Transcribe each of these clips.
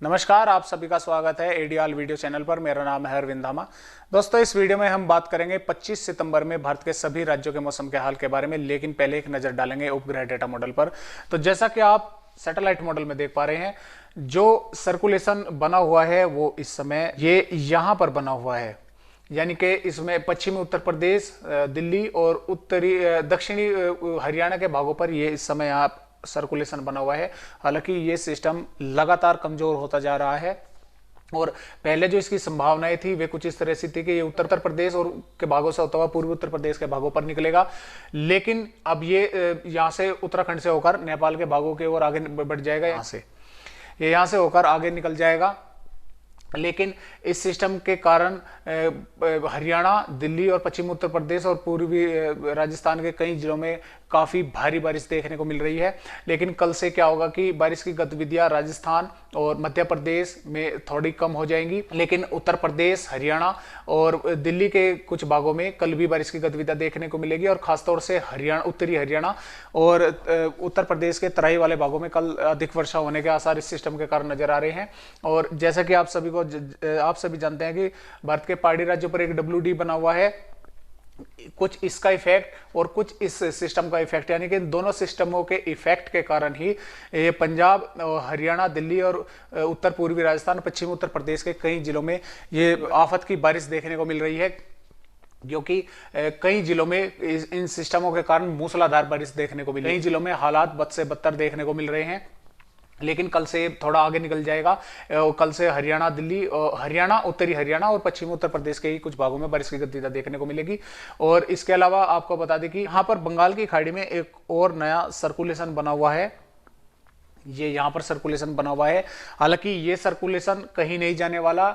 नमस्कार, आप सभी का स्वागत है एडीआल वीडियो चैनल पर। मेरा नाम है अरविंद धामा। दोस्तों, इस वीडियो में हम बात करेंगे 25 सितंबर में भारत के सभी राज्यों के मौसम के हाल के बारे में, लेकिन पहले एक नजर डालेंगे उपग्रह डेटा मॉडल पर। तो जैसा कि आप सैटेलाइट मॉडल में देख पा रहे हैं, जो सर्कुलेशन बना हुआ है वो इस समय ये यहां पर बना हुआ है, यानी कि इसमें पश्चिमी उत्तर प्रदेश, दिल्ली और उत्तरी दक्षिणी हरियाणा के भागों पर ये इस समय आप सर्कुलेशन बना हुआ है। हालांकि ये सिस्टम लगातार कमजोर होता जा रहा है और पहले जो इसकी संभावनाएं थी वे कुछ इस तरह से थी कि ये उत्तर प्रदेश और के भागों से होता हुआ पूर्वी उत्तर प्रदेश के भागों पर निकलेगा, लेकिन अब ये यहाँ से उत्तराखंड से होकर नेपाल के भागों की ओर आगे बढ़ जाएगा। यहाँ से होकर आगे निकल जाएगा, लेकिन इस सिस्टम के कारण हरियाणा, दिल्ली और पश्चिमी उत्तर प्रदेश और पूर्वी राजस्थान के कई जिलों में काफी भारी बारिश देखने को मिल रही है। लेकिन कल से क्या होगा कि बारिश की गतिविधियां राजस्थान और मध्य प्रदेश में थोड़ी कम हो जाएंगी, लेकिन उत्तर प्रदेश, हरियाणा और दिल्ली के कुछ भागों में कल भी बारिश की गतिविधियां देखने को मिलेगी। और खासतौर से हरियाणा, उत्तरी हरियाणा और उत्तर प्रदेश के तराई वाले भागों में कल अधिक वर्षा होने के आसार इस सिस्टम के कारण नजर आ रहे हैं। और जैसा कि आप सभी जानते हैं कि भारत के पहाड़ी राज्यों पर एक WD बना हुआ है, कुछ इसका इफेक्ट और कुछ इस सिस्टम का इफेक्ट, यानी कि दोनों सिस्टमों के इफेक्ट के कारण ही ये पंजाब, हरियाणा, दिल्ली और उत्तर पूर्वी राजस्थान, पश्चिमी उत्तर प्रदेश के कई जिलों में ये आफत की बारिश देखने को मिल रही है, क्योंकि कई जिलों में इन सिस्टमों के कारण मूसलाधार बारिश देखने को मिल रही है। कई जिलों में हालात बद से बदतर देखने को मिल रहे हैं, लेकिन कल से थोड़ा आगे निकल जाएगा। कल से हरियाणा, दिल्ली, हरियाणा, उत्तरी हरियाणा और पश्चिमी उत्तर प्रदेश के ही कुछ भागों में बारिश की गतिविधियां देखने को मिलेगी। और इसके अलावा आपको बता दें कि यहाँ पर बंगाल की खाड़ी में एक और नया सर्कुलेशन बना हुआ है। ये यहाँ पर सर्कुलेशन बना हुआ है, हालांकि ये सर्कुलेशन कहीं नहीं जाने वाला,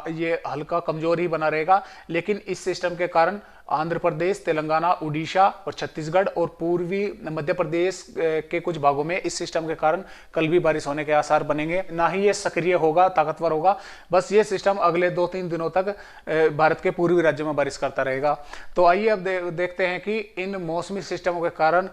ये हल्का कमजोर ही बना रहेगा। लेकिन इस सिस्टम के कारण आंध्र प्रदेश, तेलंगाना, उड़ीसा और छत्तीसगढ़ और पूर्वी मध्य प्रदेश के कुछ भागों में इस सिस्टम के कारण कल भी बारिश होने के आसार बनेंगे। ना ही ये सक्रिय होगा, ताकतवर होगा, बस ये सिस्टम अगले 2-3 दिनों तक भारत के पूर्वी राज्यों में बारिश करता रहेगा। तो आइए अब देखते हैं कि इन मौसमी सिस्टमों के कारण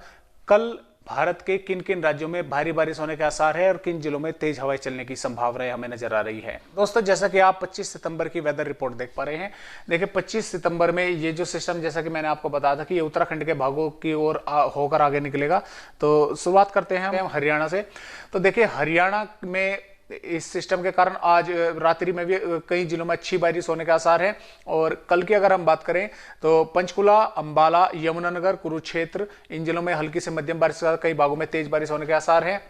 कल भारत के किन किन राज्यों में भारी बारिश होने के आसार है और किन जिलों में तेज हवाएं चलने की संभावनाएं हमें नजर आ रही है। दोस्तों, जैसा कि आप 25 सितंबर की वेदर रिपोर्ट देख पा रहे हैं, देखिए 25 सितंबर में ये जो सिस्टम, जैसा कि मैंने आपको बताया था कि ये उत्तराखंड के भागों की ओर होकर आगे निकलेगा। तो शुरुआत करते हैं हम हरियाणा से। तो देखिए, हरियाणा में इस सिस्टम के कारण आज रात्रि में भी कई जिलों में अच्छी बारिश होने के आसार हैं। और कल की अगर हम बात करें तो पंचकुला, अंबाला, यमुनानगर, कुरुक्षेत्र, इन जिलों में हल्की से मध्यम बारिश, कई भागों में तेज बारिश होने के आसार हैं।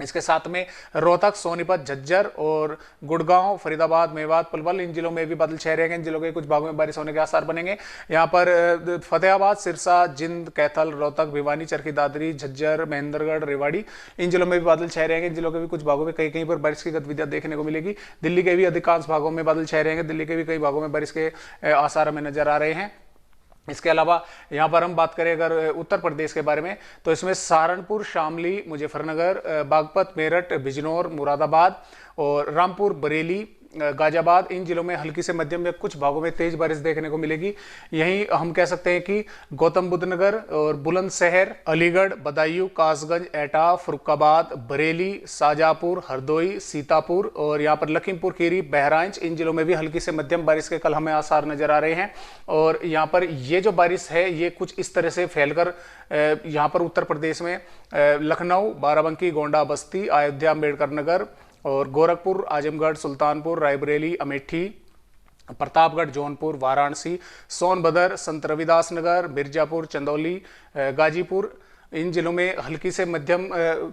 इसके साथ में रोहतक, सोनीपत, झज्जर और गुड़गांव, फरीदाबाद, मेवात, पलवल, इन जिलों में भी बादल छाए रहेंगे। इन जिलों के कुछ भागों में बारिश होने के आसार बनेंगे। यहाँ पर फतेहाबाद, सिरसा, जिंद, कैथल, रोहतक, भिवानी, चरखी दादरी, झज्जर, महेंद्रगढ़, रेवाड़ी, इन जिलों में भी बादल छाए रहेंगे। इन जिलों के भी कुछ भागों में कहीं कहीं पर बारिश की गतिविधियां देखने को मिलेगी। दिल्ली के भी अधिकांश भागों में बादल छाए रहेंगे। दिल्ली के भी कई भागों में बारिश के आसार हमें नजर आ रहे हैं। इसके अलावा यहाँ पर हम बात करें अगर उत्तर प्रदेश के बारे में, तो इसमें सहारनपुर, शामली, मुजफ्फरनगर, बागपत, मेरठ, बिजनौर, मुरादाबाद और रामपुर, बरेली, गाजियाबाद, इन जिलों में हल्की से मध्यम या कुछ भागों में तेज बारिश देखने को मिलेगी। यहीं हम कह सकते हैं कि गौतम बुद्ध नगर और बुलंदशहर, अलीगढ़, बदायूं, कासगंज, एटा, फरुखाबाद, बरेली, शाहजहांपुर, हरदोई, सीतापुर और यहाँ पर लखीमपुर खीरी, बहराइच, इन जिलों में भी हल्की से मध्यम बारिश के कल हमें आसार नजर आ रहे हैं। और यहाँ पर ये जो बारिश है ये कुछ इस तरह से फैलकर यहाँ पर उत्तर प्रदेश में लखनऊ, बाराबंकी, गोंडा, बस्ती, अयोध्या, अम्बेडकर नगर और गोरखपुर, आजमगढ़, सुल्तानपुर, रायबरेली, अमेठी, प्रतापगढ़, जौनपुर, वाराणसी, सोनभद्र, संत रविदास नगर, मिर्जापुर, चंदौली, गाजीपुर, इन जिलों में हल्की से मध्यम,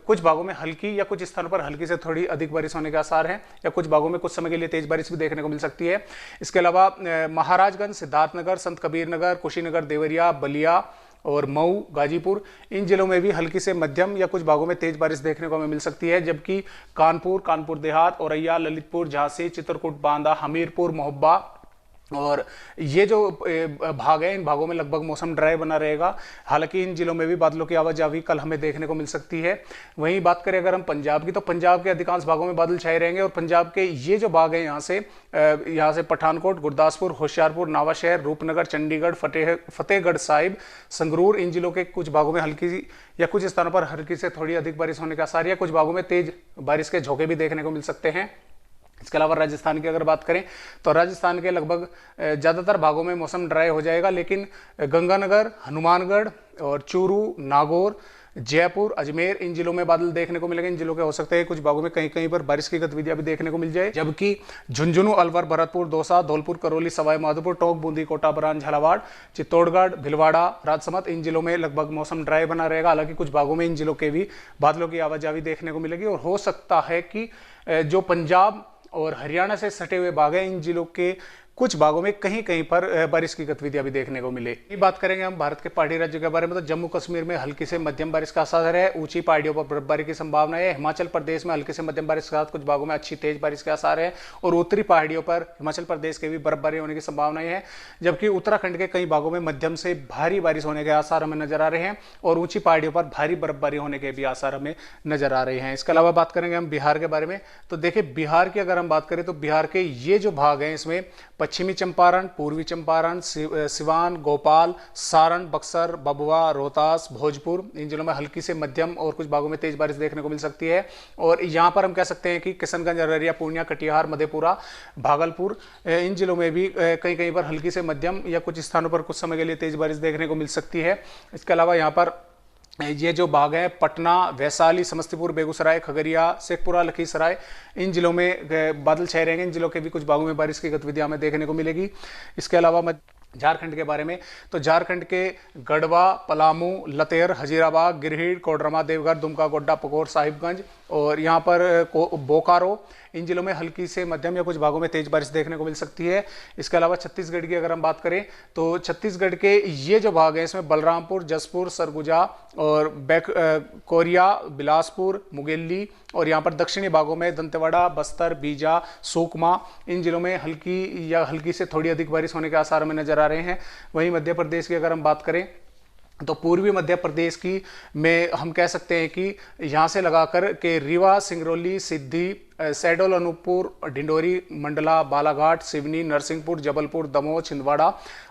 कुछ भागों में हल्की या कुछ स्थानों पर हल्की से थोड़ी अधिक बारिश होने के आसार हैं, या कुछ भागों में कुछ समय के लिए तेज बारिश भी देखने को मिल सकती है। इसके अलावा महाराजगंज, सिद्धार्थनगर, संत कबीर नगर, कुशीनगर, देवरिया, बलिया और मऊ, गाजीपुर, इन जिलों में भी हल्की से मध्यम या कुछ भागों में तेज बारिश देखने को हमें मिल सकती है। जबकि कानपुर, कानपुर देहात, औरैया, ललितपुर, झांसी, चित्रकूट, बांदा, हमीरपुर, मोहब्बा और ये जो भाग है, इन भागों में लगभग मौसम ड्राई बना रहेगा। हालांकि इन जिलों में भी बादलों की आवाजाही कल हमें देखने को मिल सकती है। वहीं बात करें अगर हम पंजाब की, तो पंजाब के अधिकांश भागों में बादल छाए रहेंगे। और पंजाब के ये जो भाग है, यहाँ से पठानकोट, गुरदासपुर, होशियारपुर, नवाशहर, रूपनगर, चंडीगढ़, फतेहगढ़ साहिब, संगरूर, इन जिलों के कुछ भागों में हल्की या कुछ स्थानों पर हल्की से थोड़ी अधिक बारिश होने का आसार, या कुछ भागों में तेज बारिश के झोंके भी देखने को मिल सकते हैं। इसके अलावा राजस्थान की अगर बात करें तो राजस्थान के लगभग ज़्यादातर भागों में मौसम ड्राई हो जाएगा, लेकिन गंगानगर, हनुमानगढ़ और चूरू, नागौर, जयपुर, अजमेर, इन जिलों में बादल देखने को मिलेंगे। इन जिलों के हो सकते हैं कुछ भागों में कहीं कहीं पर बारिश की गतिविधियां भी देखने को मिल जाए, जबकि झुंझुनू, अलवर, भरतपुर, दौसा, धौलपुर, करौली, सवाई माधोपुर, टोंक, बूंदी, कोटा, बरान, झालावाड़, चित्तौड़गढ़, भीलवाड़ा, राजसमंद, इन जिलों में लगभग मौसम ड्राई बना रहेगा। हालांकि कुछ भागों में इन जिलों के भी बादलों की आवाजाही देखने को मिलेगी और हो सकता है कि जो पंजाब और हरियाणा से सटे हुए भाग हैं, इन जिलों के कुछ भागों में कहीं कहीं पर बारिश की गतिविधियां भी देखने को मिले। ये बात करेंगे हम भारत के पहाड़ी राज्यों के बारे में, तो जम्मू कश्मीर में हल्की से मध्यम बारिश का असर है, ऊंची पहाड़ियों पर बर्फबारी की संभावना है। हिमाचल प्रदेश में हल्की से मध्यम बारिश के साथ कुछ भागों में अच्छी तेज बारिश के आसार है और उत्तरी पहाड़ियों पर हिमाचल प्रदेश के भी बर्फबारी होने की संभावनाएं है, जबकि उत्तराखंड के कई भागों में मध्यम से भारी बारिश होने के आसार हमें नजर आ रहे हैं और ऊंची पहाड़ियों पर भारी बर्फबारी होने के भी आसार हमें नजर आ रहे हैं। इसके अलावा बात करेंगे हम बिहार के बारे में, तो देखिए बिहार की अगर हम बात करें तो बिहार के ये जो भाग हैं इसमें पश्चिमी चंपारण, पूर्वी चंपारण, सिवान, भोपाल, सारण, बक्सर, भभुआ, रोहतास, भोजपुर, इन जिलों में हल्की से मध्यम और कुछ भागों में तेज बारिश देखने को मिल सकती है। और यहाँ पर हम कह सकते हैं कि किशनगंज, अररिया, पूर्णिया, कटिहार, मधेपुरा, भागलपुर, इन जिलों में भी कहीं कहीं पर हल्की से मध्यम या कुछ स्थानों पर कुछ समय के लिए तेज बारिश देखने को मिल सकती है। इसके अलावा यहाँ पर ये जो भाग है पटना, वैशाली, समस्तीपुर, बेगूसराय, खगड़िया, शेखपुरा, लखीसराय, इन जिलों में बादल छाए रहेंगे। इन जिलों के भी कुछ भागों में बारिश की गतिविधियां हमें देखने को मिलेगी। इसके अलावा झारखंड के बारे में, तो झारखंड के गढ़वा, पलामू, लतेर, हजीराबाद, गिरहिट, कोडरमा, देवघर, दुमका, गोड्डा, पकोर, साहिबगंज और यहाँ पर बोकारो, इन जिलों में हल्की से मध्यम या कुछ भागों में तेज बारिश देखने को मिल सकती है। इसके अलावा छत्तीसगढ़ की अगर हम बात करें तो छत्तीसगढ़ के ये जो भाग हैं इसमें बलरामपुर, जसपुर, सरगुजा और कोरिया, बिलासपुर, मुंगेली और यहाँ पर दक्षिणी भागों में दंतेवाड़ा, बस्तर, बीजा, सुकमा, इन जिलों में हल्की या हल्की से थोड़ी अधिक बारिश होने के आसार हमें नजर आ रहे हैं। वहीं मध्य प्रदेश की अगर हम बात करें तो पूर्वी मध्य प्रदेश की में हम कह सकते हैं कि यहाँ से लगाकर के रीवा, सिंगरौली, सिद्धि, शहडोल, अनूपपुर, डिंडोरी, मंडला, बालाघाट, सिवनी, नरसिंहपुर, जबलपुर, दमोह, छिंदवाड़ा,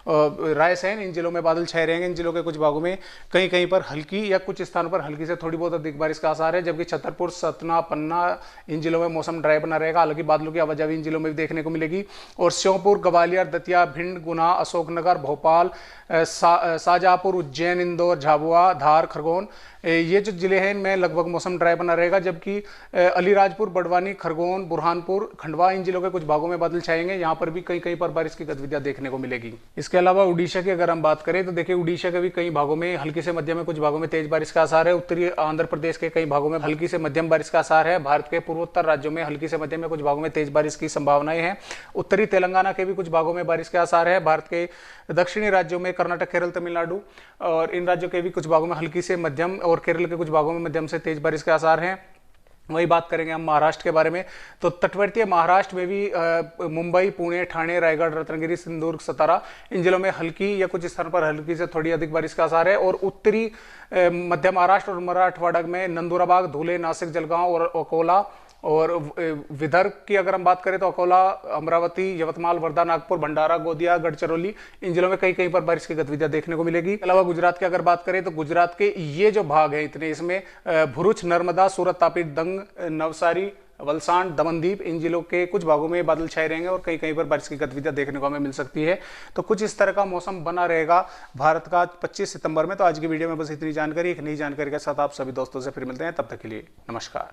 रायसेन, इन जिलों में बादल छाए रहेंगे। इन जिलों के कुछ भागों में कहीं कहीं पर हल्की या कुछ स्थानों पर हल्की से थोड़ी बहुत अधिक बारिश का आसार है, जबकि छतरपुर, सतना, पन्ना, इन जिलों में मौसम ड्राई बना रहेगा। हालांकि बादलों की आवाजाही इन जिलों में भी देखने को मिलेगी। और श्योपुर, ग्वालियर, दतिया, भिंड, गुना, अशोकनगर, भोपाल, शाहजहांपुर, उज्जैन, इंदौर, झाबुआ, धार, खरगोन, ये जो जिले हैं इनमें लगभग मौसम ड्राई बना रहेगा, जबकि अलीराजपुर, बड़वानी, खरगोन, बुरहानपुर, खंडवा, इन जिलों के कुछ भागों में बादल छाएंगे। यहाँ पर भी कहीं कहीं पर बारिश की गतिविधियां देखने को मिलेगी। इसके अलावा उड़ीसा की अगर हम बात करें तो देखिए उड़ीसा के भी कई भागों में हल्की से मध्यम में कुछ भागों में तेज बारिश का आसार है। उत्तरी आंध्र प्रदेश के कई भागों में हल्की से मध्यम बारिश का आसार है। भारत के पूर्वोत्तर राज्यों में हल्की से मध्यम में कुछ भागों में तेज बारिश की संभावनाएं हैं। उत्तरी तेलंगाना के भी कुछ भागों में बारिश के आसार है। भारत के दक्षिणी राज्यों में कर्नाटक, केरल, तमिलनाडु और इन राज्यों के भी कुछ भागों में हल्की से मध्यम और केरल के कुछ भागों में मध्यम से तेज बारिश के आसार हैं। वही बात करेंगे हम महाराष्ट्र के बारे में, तो तटवर्तीय महाराष्ट्र में भी मुंबई, पुणे, ठाणे, रायगढ़, रत्नागिरी, सिंधुदुर्ग, सतारा, इन जिलों में हल्की या कुछ स्थानों पर हल्की से थोड़ी अधिक बारिश का आसार है। और उत्तरी मध्य महाराष्ट्र और मराठवाड़ा में नंदुरबार, धुले, नासिक, जलगांव और अकोला और विदर्भ की अगर हम बात करें तो अकोला, अमरावती, यवतमाल, वर्धा, नागपुर, भंडारा, गोंदिया, गढ़चिरौली, इन जिलों में कई कहीं पर बारिश की गतिविधियां देखने को मिलेगी। इसके अलावा गुजरात की अगर बात करें तो गुजरात के ये जो भाग है इतने, इसमें भरूच, नर्मदा, सूरत, तापी, दंग, नवसारी, वलसाड, दमनदीप, इन जिलों के कुछ भागों में बादल छाए रहेंगे और कहीं कहीं पर बारिश की गतिविधियां देखने को हमें मिल सकती है। तो कुछ इस तरह का मौसम बना रहेगा भारत का 25 सितंबर में। तो आज की वीडियो में बस इतनी जानकारी, एक नई जानकारी के साथ आप सभी दोस्तों से फिर मिलते हैं, तब तक के लिए नमस्कार।